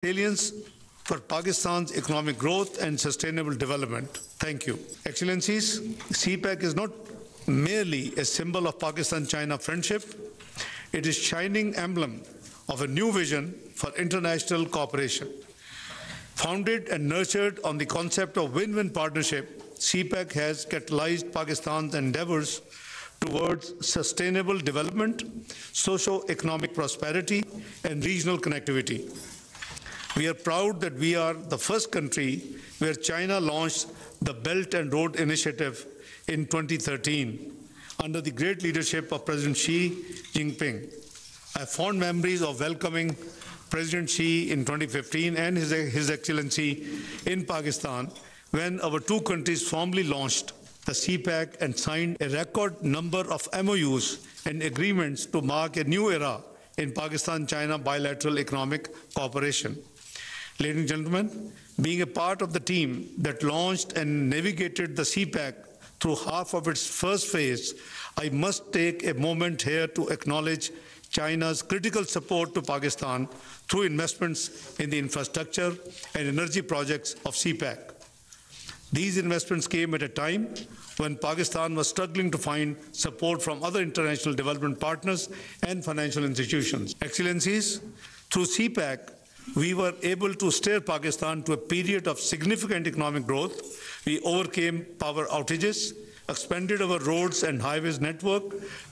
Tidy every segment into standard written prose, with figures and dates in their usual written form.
Resilience for Pakistan's economic growth and sustainable development. Thank you. Excellencies, CPEC is not merely a symbol of Pakistan-China friendship. It is a shining emblem of a new vision for international cooperation. Founded and nurtured on the concept of win-win partnership, CPEC has catalyzed Pakistan's endeavors towards sustainable development, socio-economic prosperity, and regional connectivity. We are proud that we are the first country where China launched the Belt and Road Initiative in 2013 under the great leadership of President Xi Jinping. I have fond memories of welcoming President Xi in 2015 and His Excellency in Pakistan when our two countries formally launched the CPEC and signed a record number of MOUs and agreements to mark a new era in Pakistan-China bilateral economic cooperation. Ladies and gentlemen, being a part of the team that launched and navigated the CPEC through half of its first phase, I must take a moment here to acknowledge China's critical support to Pakistan through investments in the infrastructure and energy projects of CPEC. These investments came at a time when Pakistan was struggling to find support from other international development partners and financial institutions. Excellencies, through CPEC, we were able to steer Pakistan to a period of significant economic growth. We overcame power outages, expanded our roads and highways network,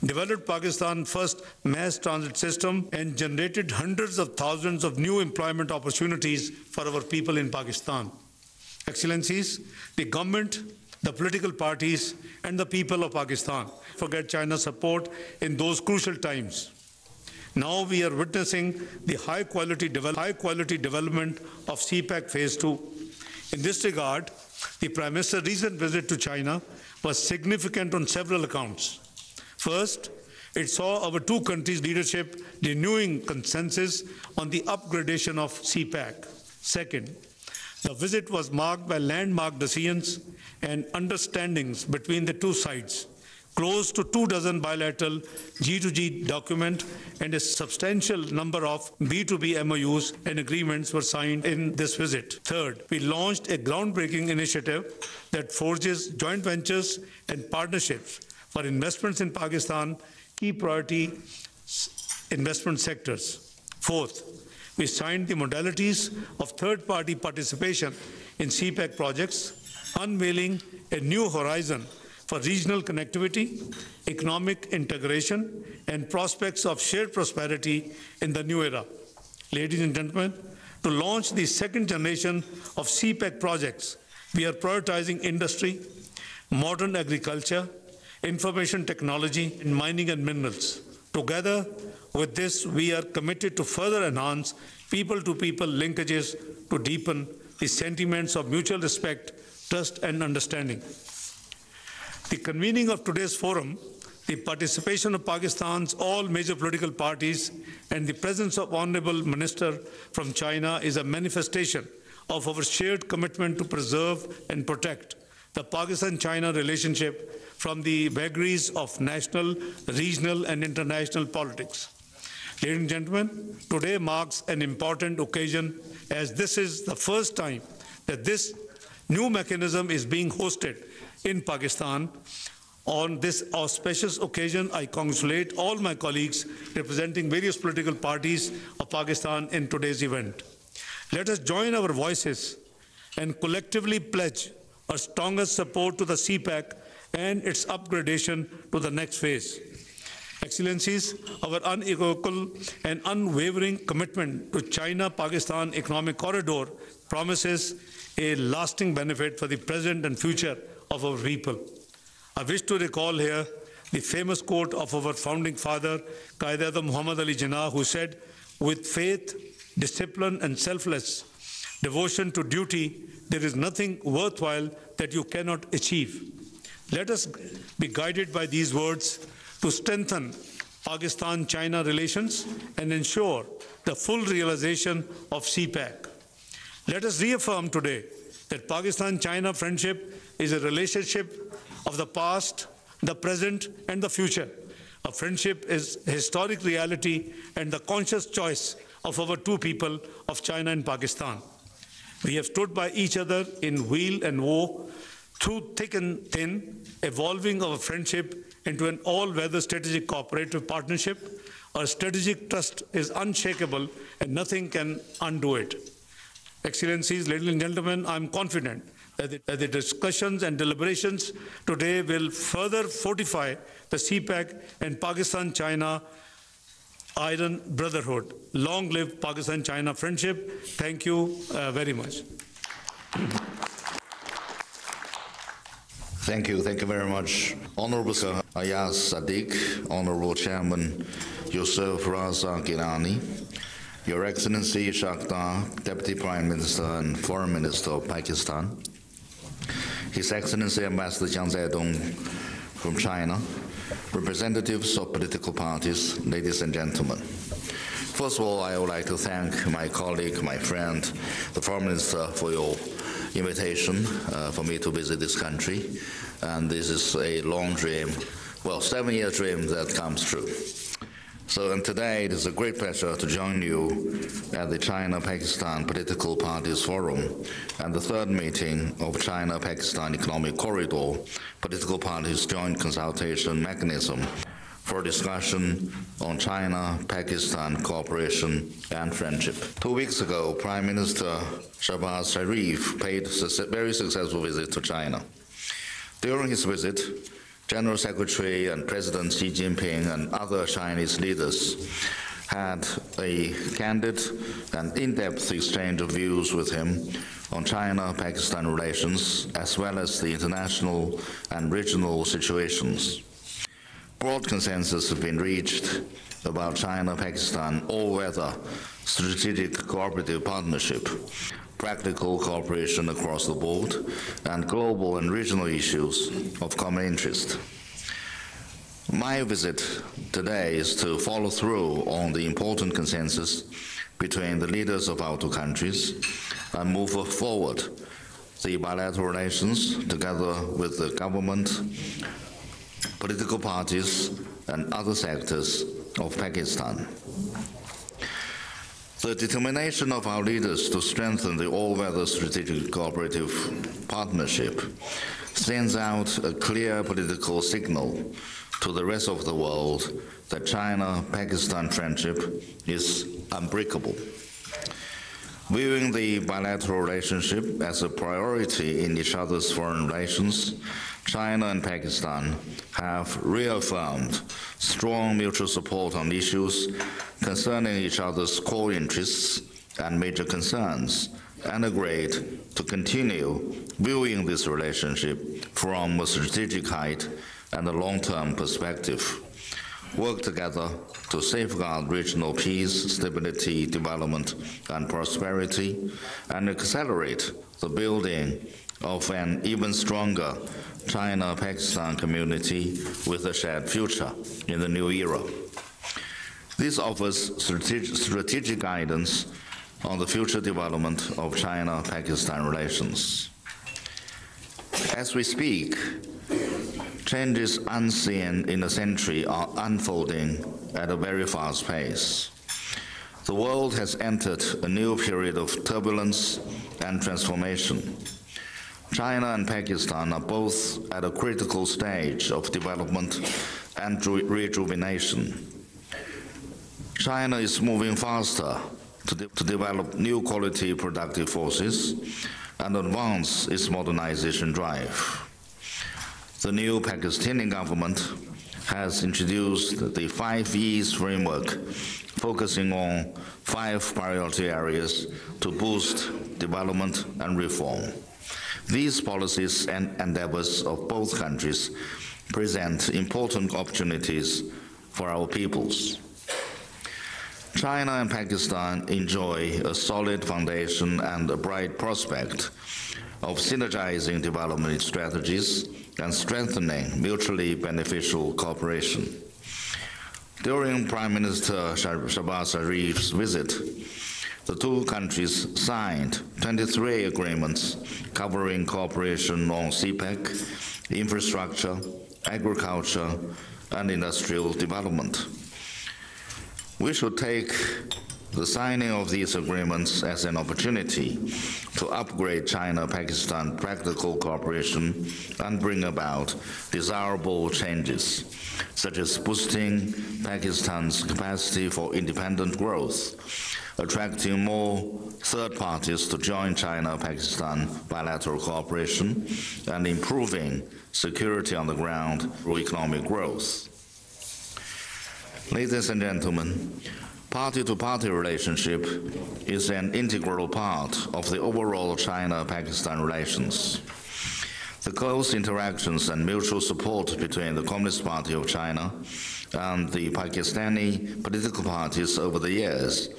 developed Pakistan's first mass transit system, and generated hundreds of thousands of new employment opportunities for our people in Pakistan. Excellencies, the government, the political parties, and the people of Pakistan forget China's support in those crucial times. Now we are witnessing the high quality development of CPEC Phase 2. In this regard, the Prime Minister's recent visit to China was significant on several accounts. First, it saw our two countries' leadership renewing consensus on the upgradation of CPEC. Second, the visit was marked by landmark decisions and understandings between the two sides. Close to 24 bilateral G2G documents and a substantial number of B2B MOUs and agreements were signed in this visit. Third, we launched a groundbreaking initiative that forges joint ventures and partnerships for investments in Pakistan, key priority investment sectors. Fourth, we signed the modalities of third-party participation in CPEC projects, unveiling a new horizon for regional connectivity, economic integration, and prospects of shared prosperity in the new era. Ladies and gentlemen, to launch the second generation of CPEC projects, we are prioritizing industry, modern agriculture, information technology, and mining and minerals. Together with this, we are committed to further enhance people-to-people linkages to deepen the sentiments of mutual respect, trust, and understanding. The convening of today's forum, the participation of Pakistan's all major political parties, and the presence of Honorable Minister from China is a manifestation of our shared commitment to preserve and protect the Pakistan-China relationship from the vagaries of national, regional, and international politics. Ladies and gentlemen, today marks an important occasion as this is the first time that this new mechanism is being hosted in Pakistan. On this auspicious occasion, I congratulate all my colleagues representing various political parties of Pakistan in today's event. Let us join our voices and collectively pledge our strongest support to the CPEC and its upgradation to the next phase. Excellencies, our unequivocal and unwavering commitment to China-Pakistan economic corridor promises a lasting benefit for the present and future of our people. I wish to recall here the famous quote of our founding father, Qaid-e-Azam Muhammad Ali Jinnah, who said, "With faith, discipline, and selfless devotion to duty, there is nothing worthwhile that you cannot achieve." Let us be guided by these words to strengthen Pakistan-China relations and ensure the full realization of CPEC. Let us reaffirm today that Pakistan-China friendship is a relationship of the past, the present, and the future. A friendship is a historic reality and the conscious choice of our two people of China and Pakistan. We have stood by each other in weal and woe, through thick and thin, evolving our friendship into an all-weather strategic cooperative partnership. Our strategic trust is unshakable and nothing can undo it. Excellencies, ladies and gentlemen, I am confident that the discussions and deliberations today will further fortify the CPEC and Pakistan-China Iron Brotherhood. Long live Pakistan-China friendship. Thank you very much. Thank you very much. Honorable Sir Ayaz Sadiq, Honorable Chairman Yusuf Raza Gilani, Your Excellency Ishaq Dar, Deputy Prime Minister and Foreign Minister of Pakistan, His Excellency Ambassador Jiang Zaidong from China, representatives of political parties, ladies and gentlemen. First of all, I would like to thank my colleague, my friend, the Foreign Minister, for your invitation for me to visit this country. And this is a long dream, well, 7-year dream that comes true. So and today it is a great pleasure to join you at the China-Pakistan Political Parties Forum and the third meeting of China-Pakistan Economic Corridor Political Parties Joint Consultation Mechanism for discussion on China-Pakistan cooperation and friendship. 2 weeks ago, Prime Minister Shahbaz Sharif paid a very successful visit to China. During his visit, General Secretary and President Xi Jinping and other Chinese leaders had a candid and in-depth exchange of views with him on China-Pakistan relations, as well as the international and regional situations. Broad consensus has been reached about China-Pakistan all-weather strategic cooperative partnership, practical cooperation across the board, and global and regional issues of common interest. My visit today is to follow through on the important consensus between the leaders of our two countries and move forward the bilateral relations together with the government, political parties, and other sectors of Pakistan. The determination of our leaders to strengthen the all-weather strategic cooperative partnership sends out a clear political signal to the rest of the world that China-Pakistan friendship is unbreakable. Viewing the bilateral relationship as a priority in each other's foreign relations, China and Pakistan have reaffirmed strong mutual support on issues concerning each other's core interests and major concerns, and agreed to continue viewing this relationship from a strategic height and a long-term perspective, work together to safeguard regional peace, stability, development, and prosperity, and accelerate the building of an even stronger China-Pakistan community with a shared future in the new era. This offers strategic guidance on the future development of China-Pakistan relations. As we speak, changes unseen in a century are unfolding at a very fast pace. The world has entered a new period of turbulence and transformation. China and Pakistan are both at a critical stage of development and rejuvenation. China is moving faster to develop new quality productive forces and advance its modernization drive. The new Pakistani government has introduced the 5 E's framework, focusing on 5 priority areas to boost development and reform. These policies and endeavors of both countries present important opportunities for our peoples. China and Pakistan enjoy a solid foundation and a bright prospect of synergizing development strategies and strengthening mutually beneficial cooperation. During Prime Minister Shahbaz Sharif's visit, the two countries signed 23 agreements covering cooperation on CPEC, infrastructure, agriculture, and industrial development. We should take the signing of these agreements as an opportunity to upgrade China-Pakistan practical cooperation and bring about desirable changes, such as boosting Pakistan's capacity for independent growth, attracting more third parties to join China-Pakistan bilateral cooperation, and improving security on the ground through economic growth. Ladies and gentlemen, party-to-party relationship is an integral part of the overall China-Pakistan relations. The close interactions and mutual support between the Communist Party of China and the Pakistani political parties over the years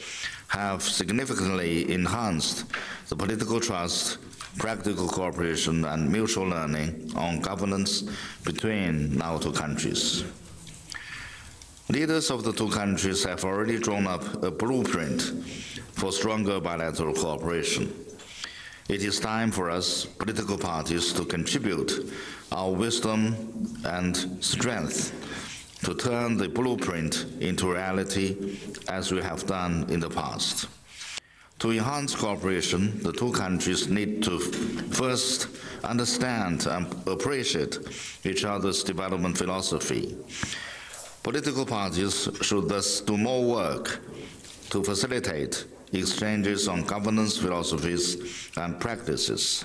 have significantly enhanced the political trust, practical cooperation, and mutual learning on governance between our two countries. Leaders of the two countries have already drawn up a blueprint for stronger bilateral cooperation. It is time for us, political parties, to contribute our wisdom and strength to turn the blueprint into reality as we have done in the past. To enhance cooperation, the two countries need to first understand and appreciate each other's development philosophy. Political parties should thus do more work to facilitate exchanges on governance philosophies and practices,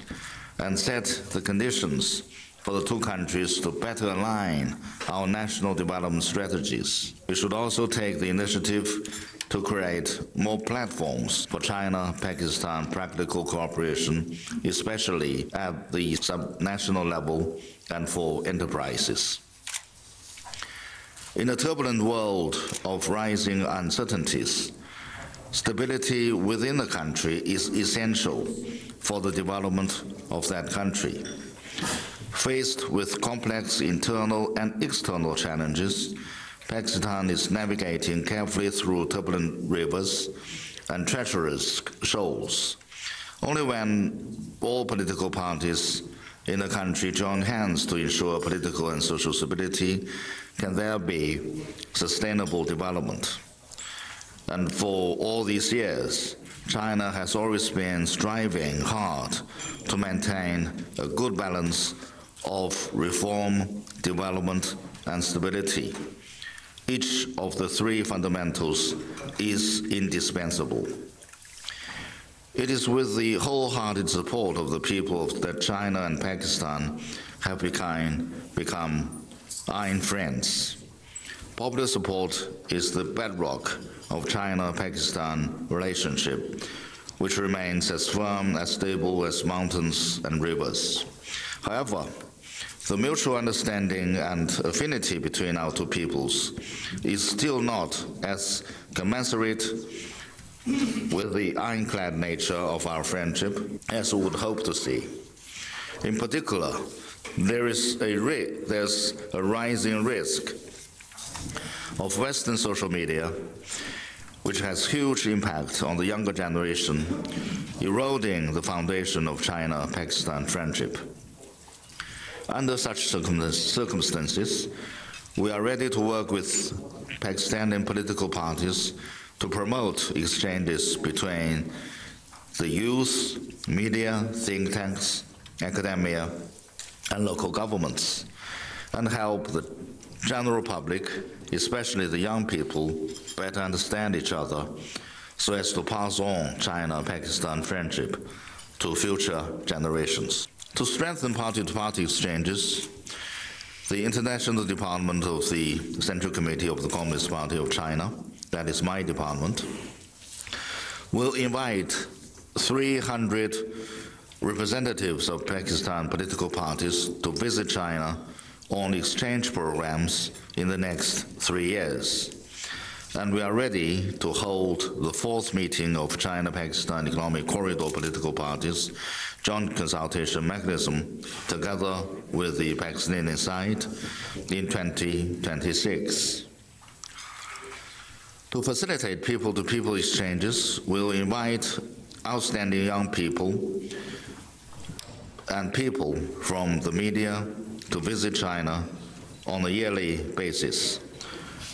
and set the conditions for the two countries to better align our national development strategies. We should also take the initiative to create more platforms for China-Pakistan practical cooperation, especially at the subnational level and for enterprises. In a turbulent world of rising uncertainties, stability within the country is essential for the development of that country. Faced with complex internal and external challenges, Pakistan is navigating carefully through turbulent rivers and treacherous shoals. Only when all political parties in the country join hands to ensure political and social stability can there be sustainable development. And for all these years, China has always been striving hard to maintain a good balance of reform, development, and stability. Each of the three fundamentals is indispensable. It is with the wholehearted support of the people that China and Pakistan have become iron friends. Popular support is the bedrock of China-Pakistan relationship, which remains as firm, as stable as mountains and rivers. However, the mutual understanding and affinity between our two peoples is still not as commensurate with the ironclad nature of our friendship as we would hope to see. In particular, there's a rising risk of Western social media, which has huge impact on the younger generation, eroding the foundation of China-Pakistan friendship. Under such circumstances, we are ready to work with Pakistani political parties to promote exchanges between the youth, media, think tanks, academia, and local governments, and help the general public, especially the young people, better understand each other so as to pass on China-Pakistan friendship to future generations. To strengthen party-to-party exchanges, the International Department of the Central Committee of the Communist Party of China, that is my department, will invite 300 representatives of Pakistan political parties to visit China on exchange programs in the next 3 years. And we are ready to hold the 4th meeting of China-Pakistan Economic Corridor political parties, joint consultation mechanism, together with the Pakistani side in 2026. To facilitate people-to-people exchanges, we'll invite outstanding young people and people from the media to visit China on a yearly basis.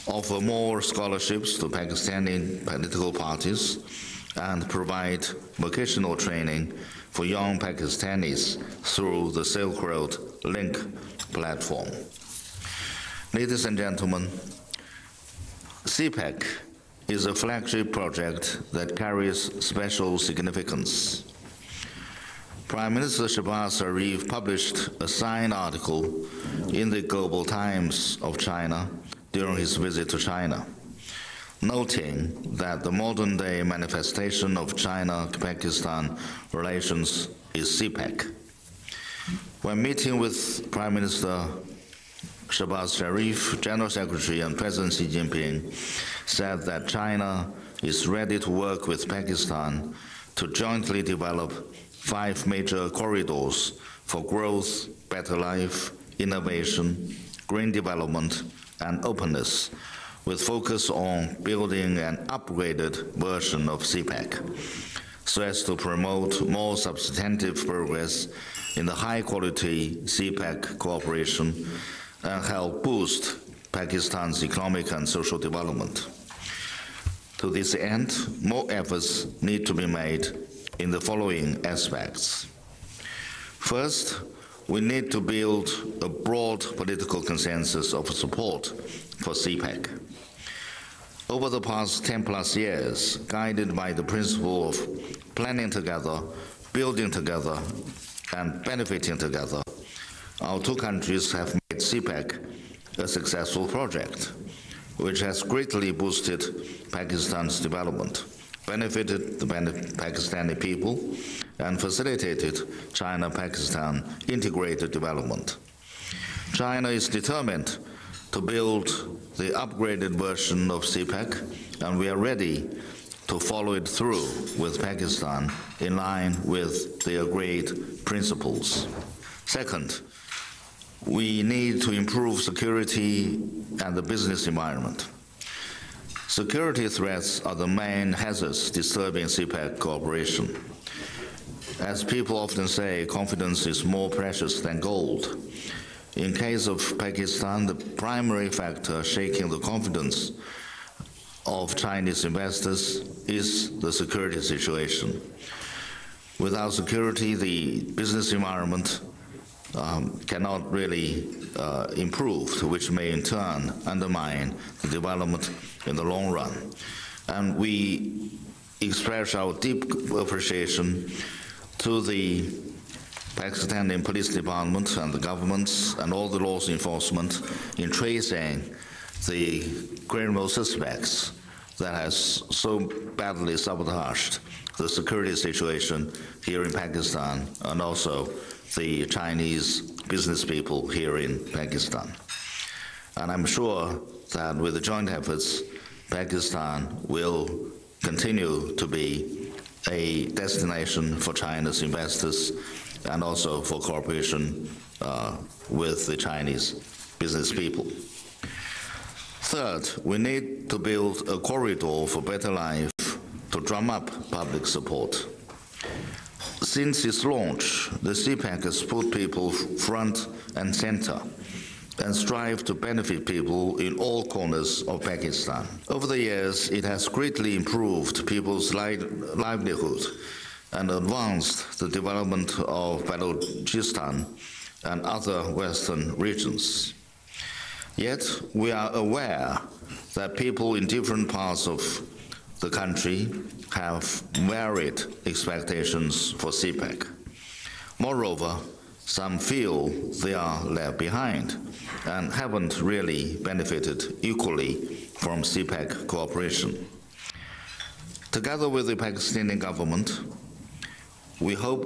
offer more scholarships to Pakistani political parties, and provide vocational training for young Pakistanis through the Silk Road Link platform. Ladies and gentlemen, CPEC is a flagship project that carries special significance. Prime Minister Shehbaz Sharif published a signed article in the Global Times of China during his visit to China, noting that the modern-day manifestation of China-Pakistan relations is CPEC. When meeting with Prime Minister Shehbaz Sharif, General Secretary and President Xi Jinping said that China is ready to work with Pakistan to jointly develop 5 major corridors for growth, better life, innovation, green development, and openness, with focus on building an upgraded version of CPEC, so as to promote more substantive progress in the high-quality CPEC cooperation and help boost Pakistan's economic and social development. To this end, more efforts need to be made in the following aspects. First, we need to build a broad political consensus of support for CPEC. Over the past 10+ years, guided by the principle of planning together, building together, and benefiting together, our two countries have made CPEC a successful project, which has greatly boosted Pakistan's development, benefited the Pakistani people, and facilitated China-Pakistan integrated development. China is determined to build the upgraded version of CPEC, and we are ready to follow it through with Pakistan in line with the agreed principles. Second, we need to improve security and the business environment. Security threats are the main hazards disturbing CPEC cooperation. As people often say, confidence is more precious than gold. In case of Pakistan, the primary factor shaking the confidence of Chinese investors is the security situation. Without security, the business environment cannot really improve, which may in turn undermine the development in the long run. And we express our deep appreciation to the Pakistani Police Department and the governments and all the laws enforcement in tracing the criminal suspects that has so badly sabotaged the security situation here in Pakistan and also the Chinese business people here in Pakistan. And I'm sure that with the joint efforts, Pakistan will continue to be a destination for China's investors and also for cooperation with the Chinese business people. Third, we need to build a corridor for better life to drum up public support. Since its launch, the CPEC has put people front and center and strive to benefit people in all corners of Pakistan. Over the years, it has greatly improved people's livelihood and advanced the development of Balochistan and other western regions. Yet, we are aware that people in different parts of the country have varied expectations for CPEC. Moreover, some feel they are left behind and haven't really benefited equally from CPEC cooperation. Together with the Pakistani government, we hope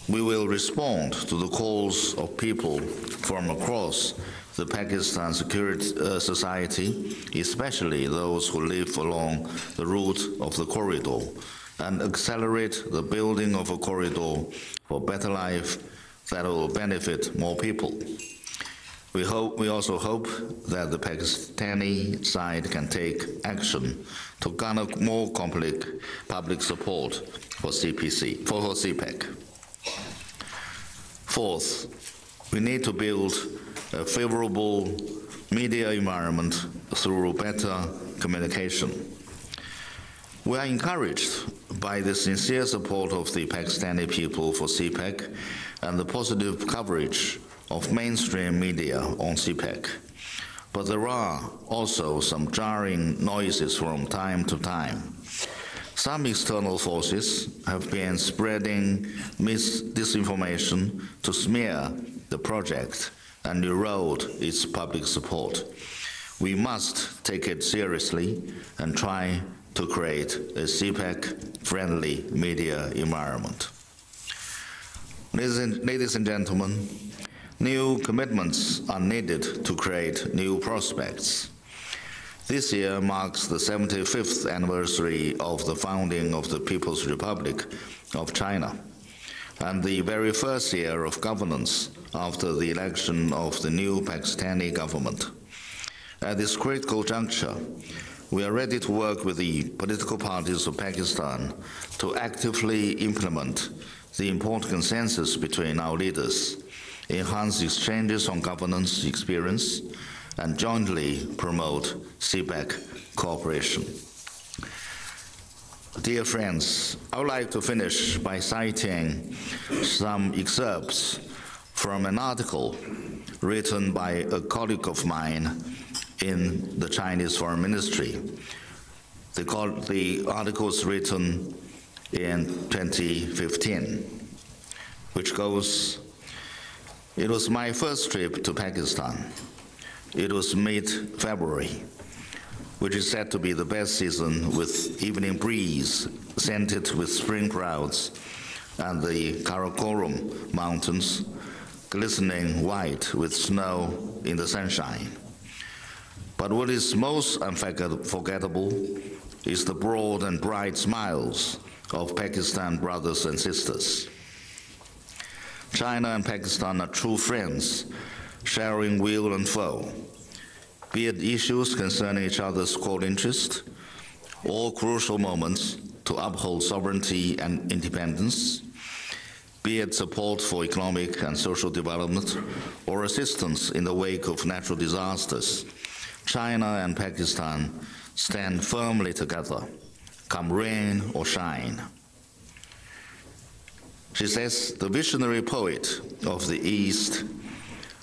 we will respond to the calls of people from across the Pakistan society, especially those who live along the route of the corridor, and accelerate the building of a corridor for better life that will benefit more people. We also hope that the Pakistani side can take action to garner more public support for CPEC. Fourth, we need to build a favorable media environment through better communication. We are encouraged by the sincere support of the Pakistani people for CPEC and the positive coverage of mainstream media on CPEC. But there are also some jarring noises from time to time. Some external forces have been spreading disinformation to smear the project and erode its public support. We must take it seriously and try to create a CPEC-friendly media environment. Ladies and gentlemen, new commitments are needed to create new prospects. This year marks the 75th anniversary of the founding of the People's Republic of China, and the very first year of governance after the election of the new Pakistani government. At this critical juncture, we are ready to work with the political parties of Pakistan to actively implement the important consensus between our leaders, enhance exchanges on governance experience, and jointly promote CPEC cooperation. Dear friends, I would like to finish by citing some excerpts from an article written by a colleague of mine in the Chinese Foreign Ministry. The article was written in 2015, which goes, "It was my first trip to Pakistan. It was mid-February, which is said to be the best season, with evening breeze scented with spring clouds and the Karakoram Mountains glistening white with snow in the sunshine. But what is most unforgettable is the broad and bright smiles of Pakistan brothers and sisters. China and Pakistan are true friends, sharing weal and foe, be it issues concerning each other's core interest, or crucial moments to uphold sovereignty and independence, be it support for economic and social development, or assistance in the wake of natural disasters. China and Pakistan stand firmly together, come rain or shine." She says, the visionary poet of the East,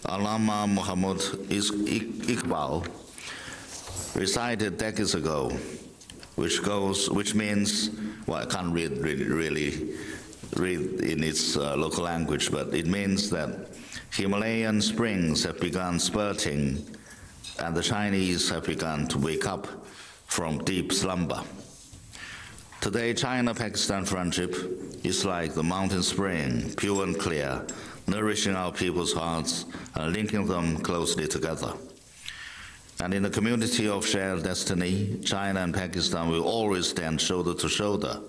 Allama Muhammad Iqbal, recited decades ago, which means, well, I can't really read in its local language, but it means that Himalayan springs have begun spurting and the Chinese have begun to wake up from deep slumber. Today, China-Pakistan friendship is like the mountain spring, pure and clear, nourishing our people's hearts and linking them closely together. And in the community of shared destiny, China and Pakistan will always stand shoulder to shoulder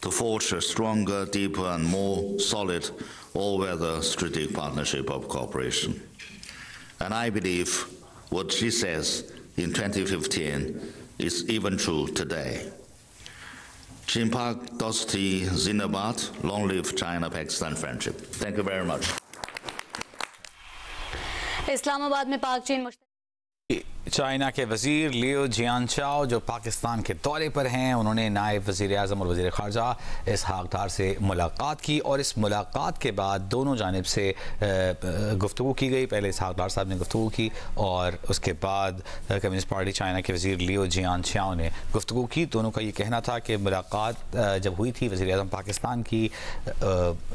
to forge a stronger, deeper, and more solid all-weather strategic partnership of cooperation. And I believe what she says in 2015 is even true today. Chimpak Dosti Zindabad, long live China-Pakistan friendship. Thank you very much. Islamabad में पाक चीन China के वज़ीर लियो Jianchao जो पाकिस्तान के दौरे पर हैं, उन्होंने नायब वज़ीर आज़म और वज़ीर ख़ारजा इसहाक़ दार से मुलाकात की और इस मुलाकात के बाद दोनों जानिब से गुफ्तगू की गई। पहले इसहाक़ दार साहब ने गुफ्तगू की और उसके बाद कम्युनिस्ट पार्टी चाइना के वज़ीर लियो जियानचाओ ने गुफ्तगू की। दोनों का ये कहना था कि मुलाकात जब हुई थी वज़ीर आज़म पाकिस्तान की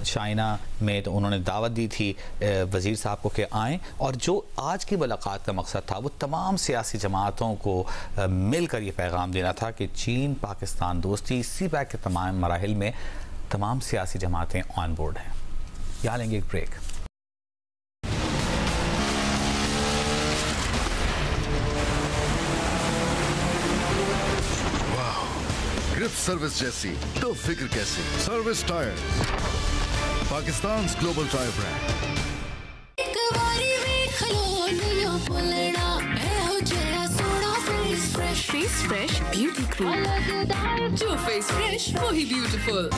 चाइना में, तो उन्होंने दावत दी थी वज़ीर साहब को कि आएँ, और जो आज की मुलाकात का मकसद था वो तमाम सियासी जमातों को मिलकर ये पैगाम देना था कि चीन पाकिस्तान दोस्ती सीपैक के तमाम मराहिल में तमाम सियासी जमातें ऑन बोर्ड हैं। यहाँ लेंगे एक ब्रेक। ग्रिप सर्विस जैसी तो फिक्र कैसी। Service tyre, Pakistan global tyre brand. Face fresh, beauty cream. जो face fresh, वही beautiful.